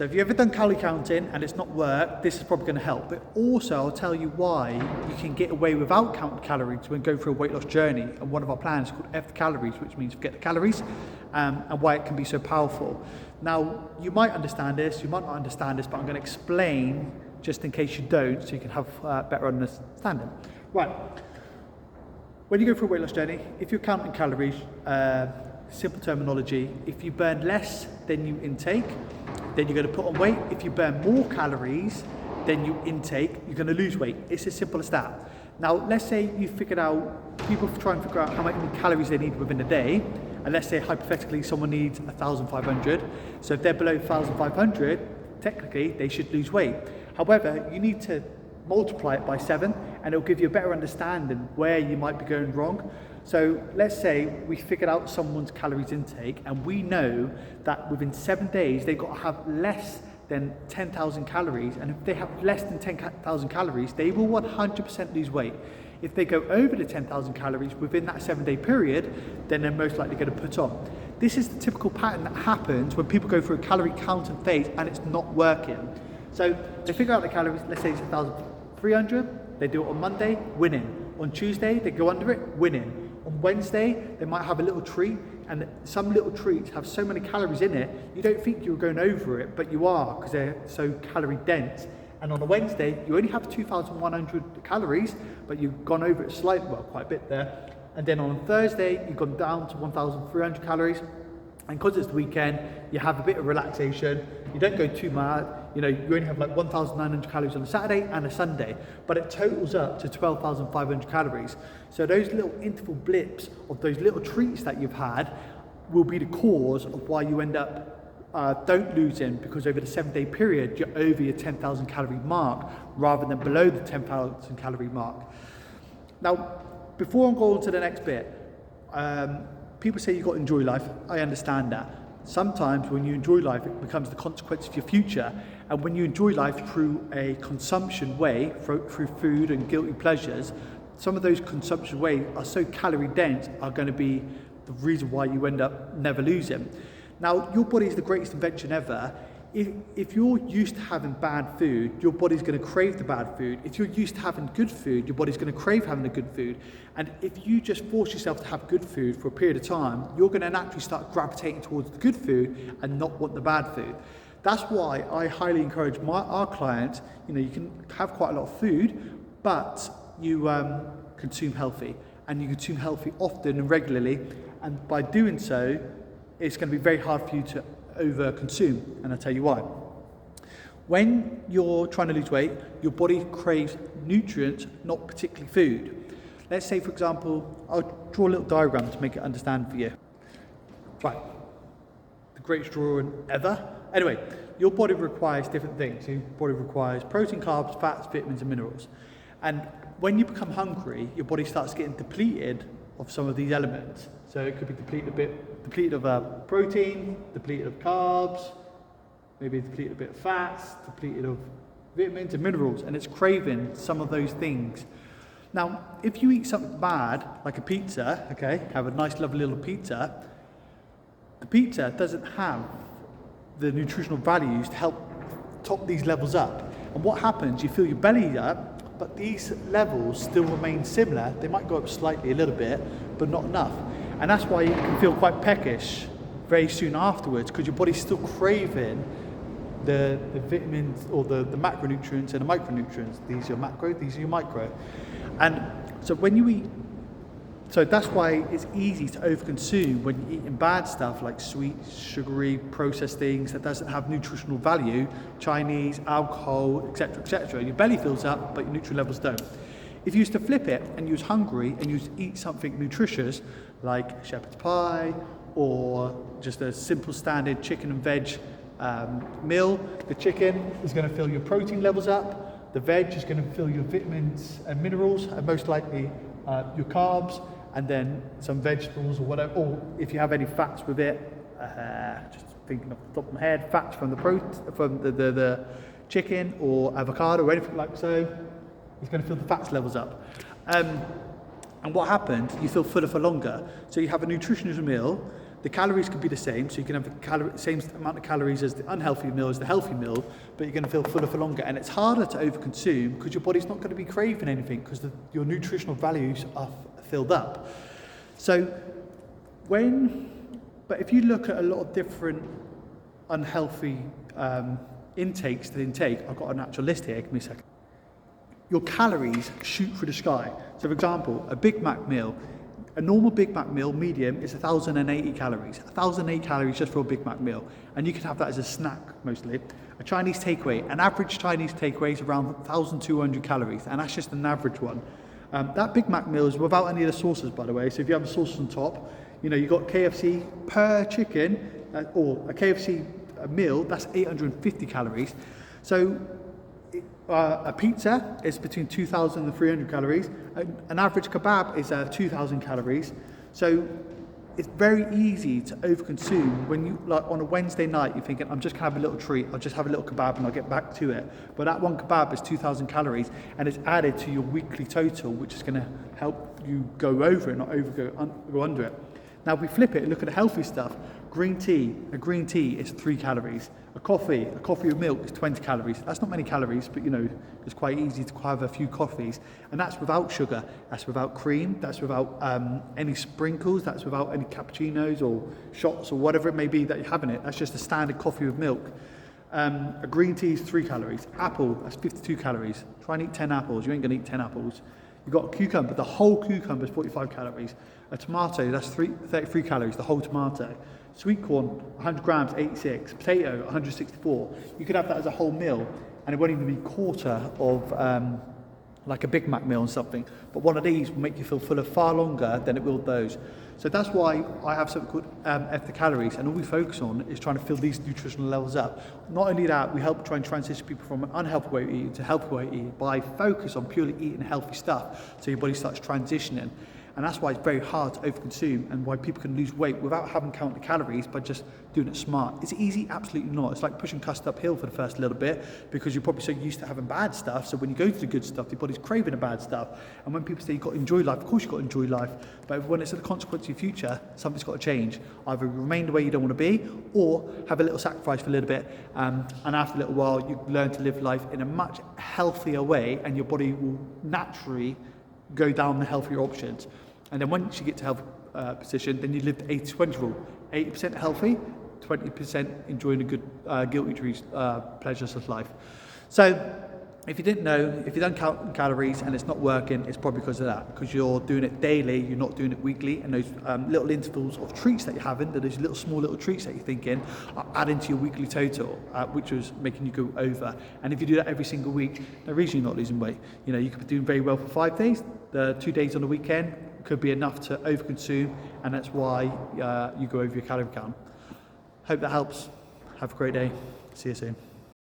So if you've ever done calorie counting and it's not worked, this is probably going to help. But also I'll tell you why you can get away without counting calories when going through a weight loss journey. And one of our plans is called F the calories, which means forget the calories, and why it can be so powerful. Now, you might understand this, you might not understand this, but I'm going to explain just in case you don't, so you can have better understanding. Right. When you go through a weight loss journey, if you're counting calories, simple terminology, if you burn less than you intake, then you're going to put on weight. If you burn more calories than you intake, you're going to lose weight. It's as simple as that. Now, let's say you figured out, people try and figure out how many calories they need within a day, and let's say hypothetically someone needs 1,500. So if they're below 1,500, technically they should lose weight. However, you need to multiply it by 7 and it'll give you a better understanding where you might be going wrong. So let's say we figured out someone's calories intake and we know that within 7 days they've got to have less than 10,000 calories, and if they have less than 10,000 calories they will 100% lose weight. If they go over the 10,000 calories within that 7-day period, then they're most likely going to put on. This is the typical pattern that happens when people go through a calorie counting phase and it's not working. So they figure out the calories, let's say it's 1,300, they do it on Monday, winning. On Tuesday, they go under it, winning. On Wednesday, they might have a little treat, and some little treats have so many calories in it, you don't think you're going over it, but you are, because they're so calorie dense. And on a Wednesday, you only have 2,100 calories, but you've gone over it slightly, well, quite a bit there. And then on Thursday, you've gone down to 1,300 calories. And because it's the weekend, you have a bit of relaxation. You don't go too mad. You know, you only have like 1,900 calories on a Saturday and a Sunday, but it totals up to 12,500 calories. So those little interval blips of those little treats that you've had will be the cause of why you end up don't losing, because over the 7-day period, you're over your 10,000 calorie mark rather than below the 10,000 calorie mark. Now, before I go on to the next bit, people say you've got to enjoy life. I understand that. Sometimes when you enjoy life, it becomes the consequence of your future. And when you enjoy life through a consumption way, through food and guilty pleasures, some of those consumption ways are so calorie dense are going to be the reason why you end up never losing. Now, your body is the greatest invention ever. If you're used to having bad food, your body's going to crave the bad food. If you're used to having good food, your body's going to crave having the good food. And if you just force yourself to have good food for a period of time, you're going to naturally start gravitating towards the good food and not want the bad food. That's why I highly encourage our clients, you know, you can have quite a lot of food, but you consume healthy. And you consume healthy often and regularly. And by doing so, it's going to be very hard for you to over-consume, and I'll tell you why. When you're trying to lose weight, your body craves nutrients, not particularly food. Let's say, for example, I'll draw a little diagram to make it understand for you. Right, the greatest drawing ever. Anyway, your body requires different things. Your body requires protein, carbs, fats, vitamins, and minerals. And when you become hungry, your body starts getting depleted of some of these elements. So it could be depleted of protein, depleted of carbs, maybe depleted a bit of fats, depleted of vitamins and minerals, and it's craving some of those things. Now, if you eat something bad, like a pizza, okay, have a nice lovely little pizza, the pizza doesn't have the nutritional values to help top these levels up. And what happens, you fill your belly up, but these levels still remain similar. They might go up slightly a little bit, but not enough. And that's why you can feel quite peckish very soon afterwards, because your body's still craving the vitamins or the macronutrients and the micronutrients. These are your macro, these are your micro. And so when you eat, so that's why it's easy to overconsume when you're eating bad stuff like sweet, sugary, processed things that doesn't have nutritional value, Chinese, alcohol, etc. Your belly fills up, but your nutrient levels don't. If you used to flip it and you was hungry and you eat something nutritious like shepherd's pie or just a simple standard chicken and veg meal, the chicken is going to fill your protein levels up, the veg is going to fill your vitamins and minerals, and most likely your carbs, and then some vegetables or whatever, or if you have any fats with it, just thinking off the top of my head, fats from the chicken or avocado or anything like so, it's going to fill the fats levels up. And what happens, you feel fuller for longer. So you have a nutritious meal, The calories could be the same, so you can have the same amount of calories as the unhealthy meal as the healthy meal, but you're going to feel fuller for longer. And it's harder to overconsume because your body's not going to be craving anything because your nutritional values are filled up. So but if you look at a lot of different unhealthy intakes to intake, I've got an actual list here, give me a second. Your calories shoot through the sky. So for example, a Big Mac meal, a normal Big Mac meal, medium, is 1,080 calories. 1,080 calories just for a Big Mac meal. And you can have that as a snack, mostly. A Chinese takeaway, an average Chinese takeaway is around 1,200 calories, and that's just an average one. That Big Mac meal is without any of the sauces, by the way. So if you have the sauces on top, you've got KFC per chicken, or a KFC meal, that's 850 calories. So a pizza is between 2,000 and 300 calories. An average kebab is 2,000 calories. So it's very easy to overconsume when you, like on a Wednesday night, you're thinking, I'm just going to have a little treat, I'll just have a little kebab and I'll get back to it. But that one kebab is 2,000 calories and it's added to your weekly total, which is going to help you go over it, not go under it. Now, if we flip it and look at the healthy stuff, a green tea is 3 calories. A coffee with milk is 20 calories. That's not many calories, but it's quite easy to have a few coffees. And that's without sugar, that's without cream, that's without any sprinkles, that's without any cappuccinos or shots or whatever it may be that you have in it. That's just a standard coffee with milk. A green tea is 3 calories. Apple, that's 52 calories. Try and eat 10 apples. You ain't going to eat 10 apples. You've got a cucumber, the whole cucumber is 45 calories. A tomato, that's 33 calories, the whole tomato. Sweet corn, 100 grams, 86. Potato, 164. You could have that as a whole meal, and it won't even be a quarter of like a Big Mac meal or something. But one of these will make you feel fuller far longer than it will those. So that's why I have something called F the Calories, and all we focus on is trying to fill these nutritional levels up. Not only that, we help try and transition people from an unhealthy way of eating to healthy way of eating by focus on purely eating healthy stuff, so your body starts transitioning. And that's why it's very hard to overconsume and why people can lose weight without having counted calories by just doing it smart. Is it easy? Absolutely not. It's like pushing custard uphill for the first little bit because you're probably so used to having bad stuff. So when you go to the good stuff, your body's craving the bad stuff. And when people say you've got to enjoy life, of course you've got to enjoy life. But when it's a consequence of your future, something's got to change. Either remain the way you don't want to be or have a little sacrifice for a little bit. And after a little while, you learn to live life in a much healthier way and your body will naturally go down the healthier options. And then once you get to health position, then you live the 80-20 rule. 80% healthy, 20% enjoying the good guilt-free pleasures of life. So if you didn't know, if you don't count calories and it's not working, it's probably because of that. Because you're doing it daily, you're not doing it weekly, and those little intervals of treats that you're having, those small little treats that you're thinking, are adding to your weekly total, which is making you go over. And if you do that every single week, no reason you're not losing weight. You could be doing very well for 5 days, the 2 days on the weekend could be enough to overconsume, and that's why you go over your calorie count. Hope that helps. Have a great day. See you soon.